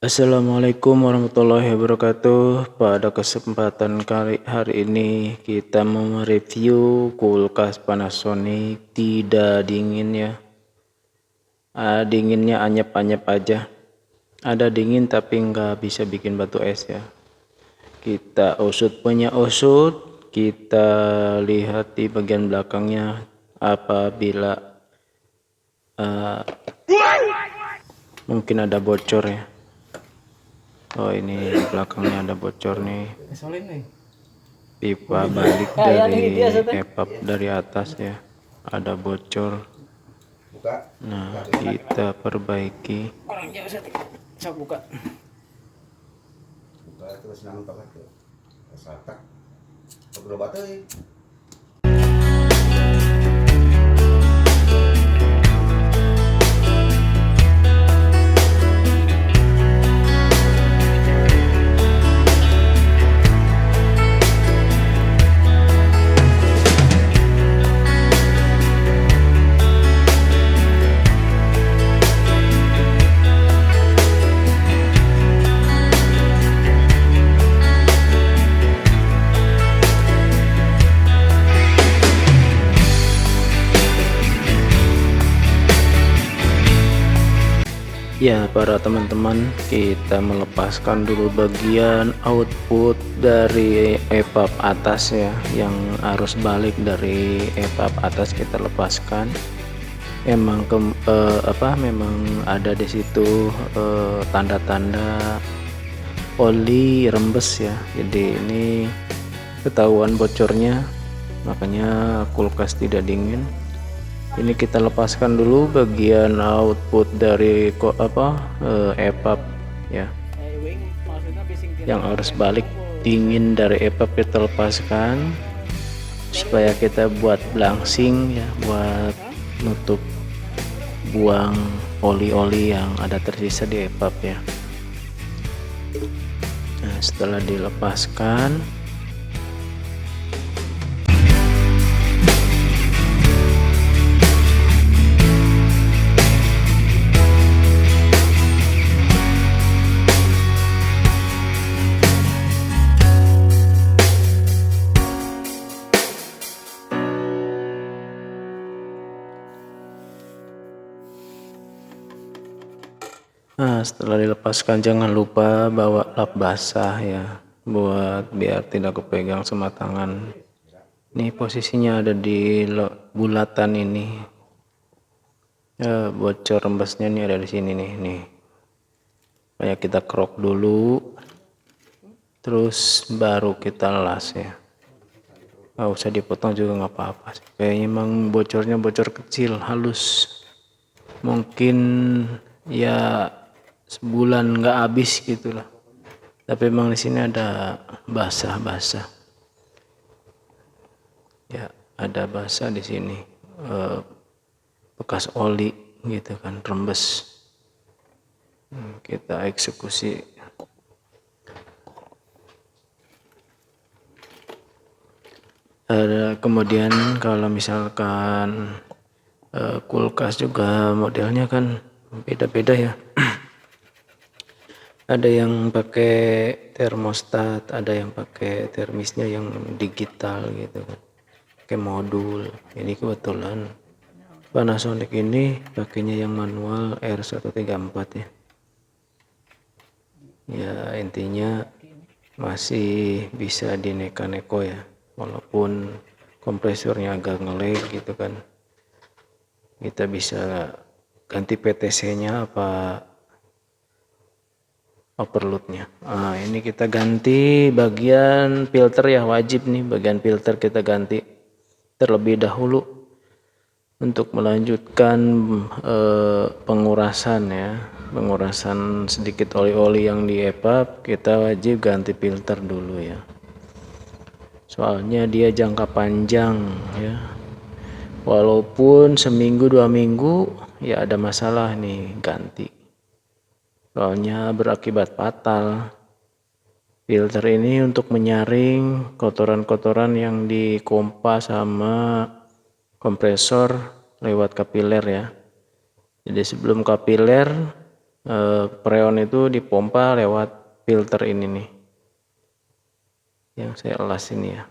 Assalamualaikum warahmatullahi wabarakatuh. Pada kesempatan hari ini kita mau mereview kulkas Panasonic tidak dingin ya. Dinginnya anyep-anyep aja. Ada dingin tapi nggak bisa bikin batu es ya. Kita usut punya usut. Kita lihat di bagian belakangnya apabila mungkin ada bocor ya. Oh, ini di belakangnya ada bocor nih. Pipa balik dari epap dari atas ya, ada bocor. Nah, kita perbaiki. Buka terus nangkep itu. Satak. Berobat euy. Ya, para teman-teman, kita melepaskan dulu bagian output dari epap atas ya, yang arus balik dari epap atas kita lepaskan. Memang memang ada di situ tanda-tanda oli rembes ya. Jadi ini ketahuan bocornya, makanya kulkas tidak dingin. Ini kita lepaskan dulu bagian output dari epap ya, yang arus balik dingin dari epap kita lepaskan supaya kita buat belangsing ya, buat nutup buang oli-oli yang ada tersisa di epap ya. Nah, setelah dilepaskan, setelah dilepaskan jangan lupa bawa lap basah ya, buat biar tidak kepegang sama tangan. Nih posisinya ada di bulatan ini. Bocor rembesnya nih ada di sini nih. Kayak kita krok dulu, terus baru kita las ya. Nggak usah dipotong juga nggak apa-apa. Kayaknya emang bocornya bocor kecil, halus. Mungkin ya sebulan nggak habis gitulah. Tapi emang di sini ada basah-basah. Ya, ada basah di sini. Bekas oli gitu kan, rembes. Kita eksekusi. Kemudian kalau misalkan kulkas juga modelnya kan beda-beda ya. Ada yang pakai termostat, ada yang pakai termisnya yang digital gitu kan, pakai modul. Ini kebetulan Panasonic ini pakainya yang manual R134 ya. Ya, intinya masih bisa dineka-neko ya, walaupun kompresornya agak ngelag gitu kan. Kita bisa ganti PTC-nya apa overloadnya. Ini kita ganti bagian filter ya, wajib nih bagian filter kita ganti terlebih dahulu untuk melanjutkan pengurasan ya, pengurasan sedikit oli-oli yang di epap. Kita wajib ganti filter dulu ya, soalnya dia jangka panjang ya, walaupun seminggu 2 minggu ya ada masalah nih ganti, soalnya berakibat fatal. Filter ini untuk menyaring kotoran-kotoran yang dikompa sama kompresor lewat kapiler ya. Jadi sebelum kapiler Freon itu dipompa lewat filter ini nih yang saya elas ini ya,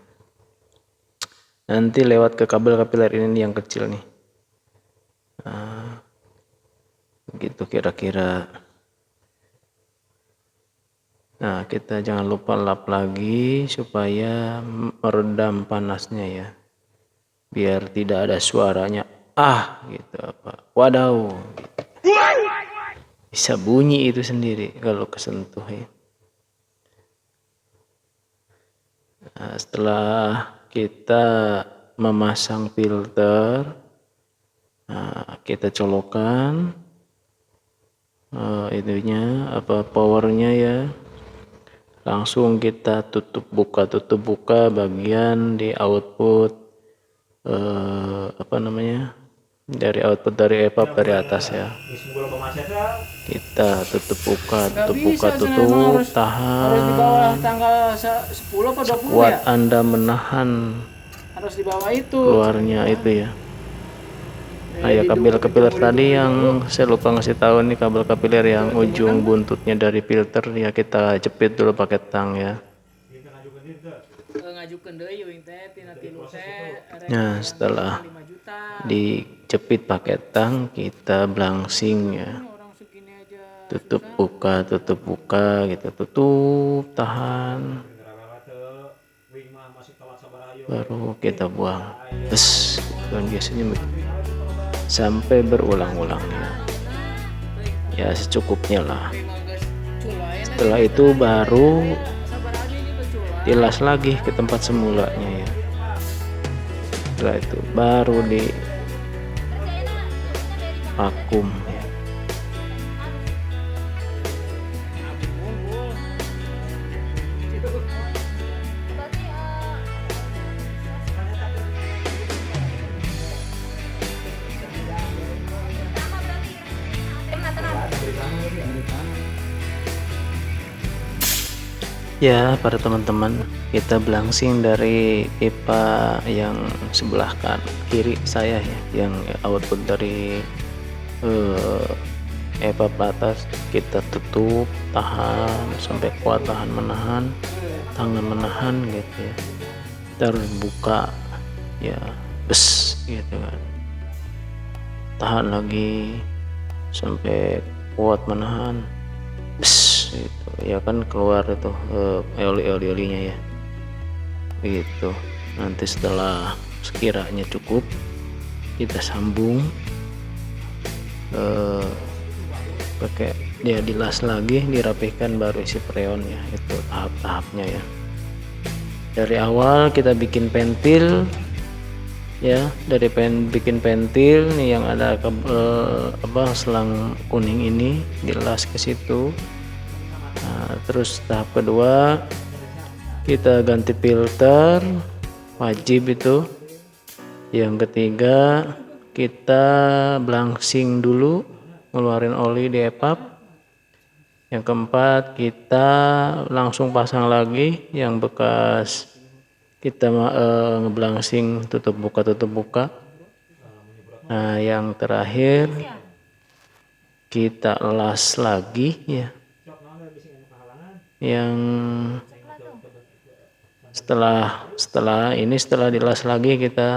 nanti lewat ke kabel kapiler ini nih yang kecil nih. Nah, begitu kira-kira. Nah, kita jangan lupa lap lagi supaya meredam panasnya ya, biar tidak ada suaranya gitu apa wadaw gitu. Bisa bunyi itu sendiri kalau kesentuh ya. Nah, setelah kita memasang filter, nah, kita colokan itunya apa powernya ya, langsung kita tutup buka bagian di output apa namanya, dari output dari EVAP dari atas ya, kita tutup buka tutup tahan di bawah tanggal 10 atau 20 kuat ya? Anda menahan Harus di bawah itu keluarnya itu ya. Nah ya, kabel kapiler tadi yang saya lupa ngasih tahu nih, kabel kapiler yang ujung buntutnya dari filter ya, kita jepit dulu pakai tang ya. Nah setelah dijepit pakai tang, kita blangsing ya, tutup buka gitu, tutup tahan, baru kita buang. Dan biasanya sampai berulang-ulang ya secukupnya lah. Setelah itu baru dilas lagi ke tempat semulanya ya. Setelah itu baru di vakum ya. Ya, para teman-teman, kita blangsing dari pipa yang sebelah kiri saya ya, yang output dari EVAP atas, kita tutup, tahan sampai kuat, tahan menahan, tangan menahan gitu ya, terbuka ya, gitu kan, tahan lagi sampai kuat menahan, gitu ya kan, keluar itu oli-olinya ya gitu. Nanti setelah sekiranya cukup, kita sambung pakai dia, dilas lagi, dirapihkan, baru isi freon ya. Itu tahap-tahapnya ya. Dari awal kita bikin pentil ya, dari bikin pentil nih yang ada selang kuning ini, dilas ke situ. Nah, terus tahap kedua kita ganti filter, wajib itu. Yang ketiga kita blangsing dulu, ngeluarin oli di EVAP. Yang keempat kita langsung pasang lagi yang bekas kita ngeblangsing, tutup buka. Nah yang terakhir kita las lagi ya, yang setelah dilas lagi kita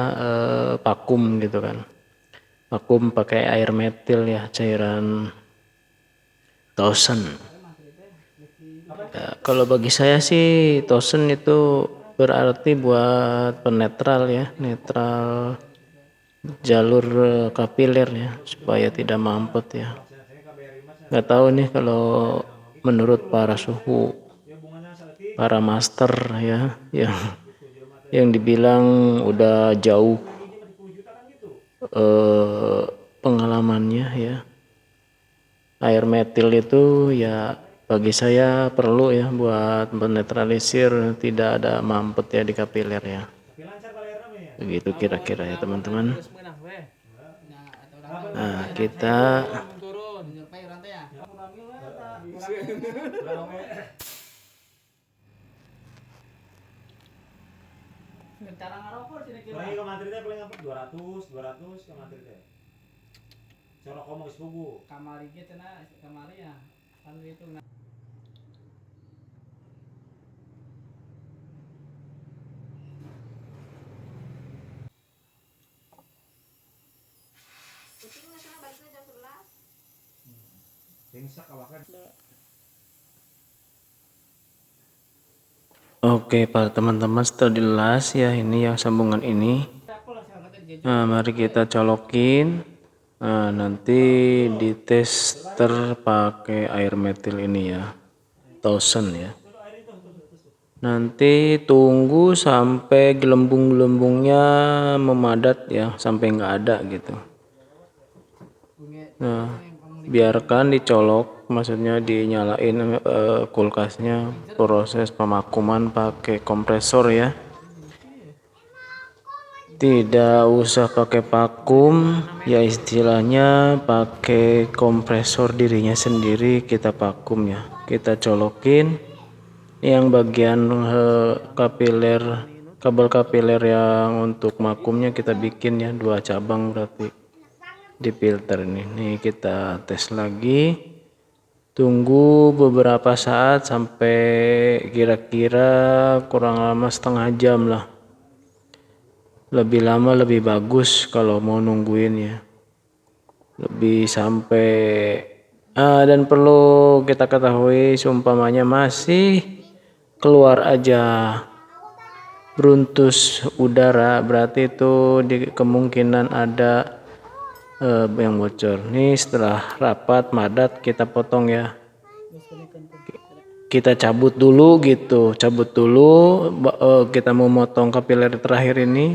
vakum gitu kan, vakum pakai air metil ya, cairan Tosen ya. Kalau bagi saya sih Tosen itu berarti buat penetral ya, netral jalur kapiler ya, supaya tidak mampet ya. Nggak tahu nih kalau menurut para suhu, para master ya, yang dibilang udah jauh pengalamannya ya, air metil itu ya bagi saya perlu ya buat menetralisir tidak ada mampet ya di kapiler ya. Begitu kira-kira ya teman-teman. Nah kita cara ngarokor sini kira. Paling ke mantri teh paling apa 200 ke mantri teh. Kamari gitu nah, kamari ya. Kan itu nah. Oke, para teman-teman, setelah dilas ya ini yang sambungan ini. Nah, mari kita colokin. Nah, nanti ditester pakai air metil ini ya, 1000 ya. Nanti tunggu sampai gelembung-gelembungnya memadat ya, sampai nggak ada gitu. Nah, biarkan dicolok, maksudnya dinyalain kulkasnya, proses pemakuman pakai kompresor ya. Tidak usah pakai vakum, ya istilahnya pakai kompresor dirinya sendiri, kita vakum ya. Kita colokin yang bagian kapiler, kabel kapiler yang untuk vakumnya kita bikin ya, 2 cabang berarti di filter ini. Nih kita tes lagi, tunggu beberapa saat sampai kira-kira kurang lama setengah jam lah. Lebih lama lebih bagus kalau mau nungguin ya, lebih sampai dan perlu kita ketahui, seumpamanya masih keluar aja beruntus udara, berarti itu kemungkinan ada yang bocor. Nih setelah rapat madat kita potong ya, kita cabut dulu gitu, cabut dulu. Kita mau motong kapiler terakhir ini,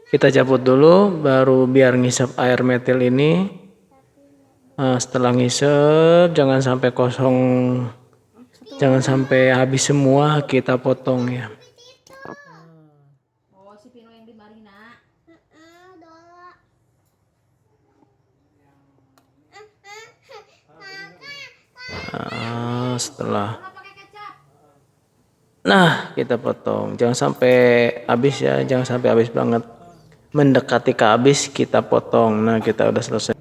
kita cabut dulu baru biar ngisap air metil ini. Nah, setelah ngisap jangan sampai kosong, jangan sampai habis semua, kita potong ya. Oh, si Pino yang di Marina. Setelah kita potong, jangan sampai habis ya, jangan sampai habis banget, mendekati ke habis kita potong. Nah, kita udah selesai.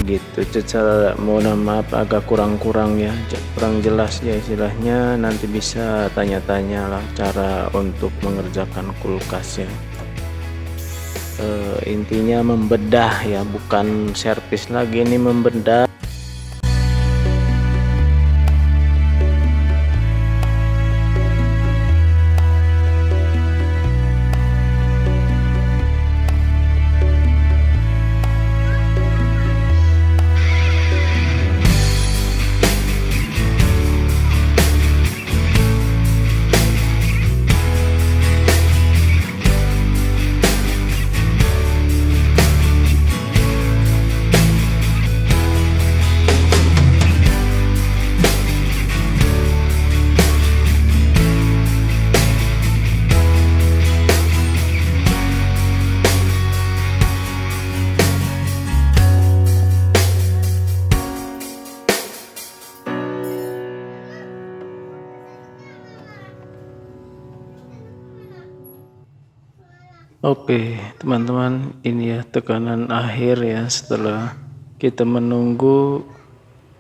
Gitu, cara mohon maaf agak kurang ya, kurang jelas ya istilahnya, nanti bisa tanya-tanya lah cara untuk mengerjakan kulkas ya. Intinya membedah ya, bukan servis lagi, ini membedah. Oke teman-teman, ini ya tekanan akhir ya, setelah kita menunggu,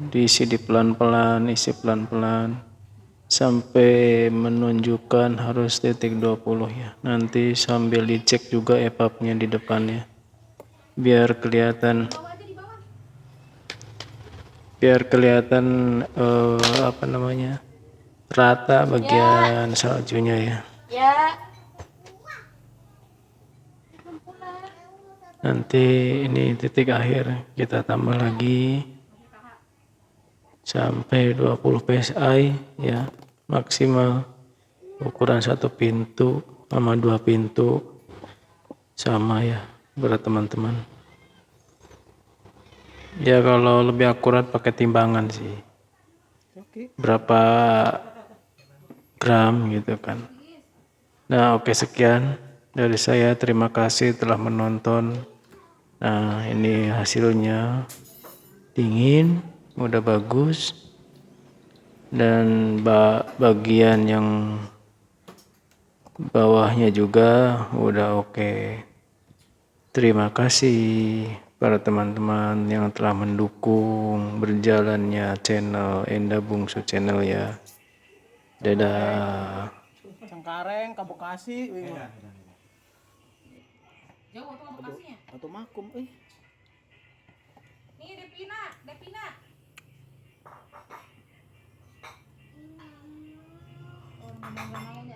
diisi pelan-pelan, isi pelan-pelan sampai menunjukkan harus titik 20 ya. Nanti sambil dicek juga evapnya di depannya, biar kelihatan rata bagian saljunya ya. Nanti ini titik akhir, kita tambah lagi. sampai 20 psi ya, maksimal. Ukuran satu pintu sama 2 pintu sama ya berat teman-teman. Ya kalau lebih akurat pakai timbangan sih, berapa gram gitu kan. Nah oke, sekian dari saya, terima kasih telah menonton. Nah ini hasilnya, dingin udah bagus, dan bagian yang bawahnya juga udah oke. Terima kasih para teman-teman yang telah mendukung berjalannya channel Enda Bungsu Channel ya. Dadah. Cengkareng, ka Bekasi, Jauh tuh Bekasinya. atau Makum, Nih Devina, Devina. Orang ngomong-ngomong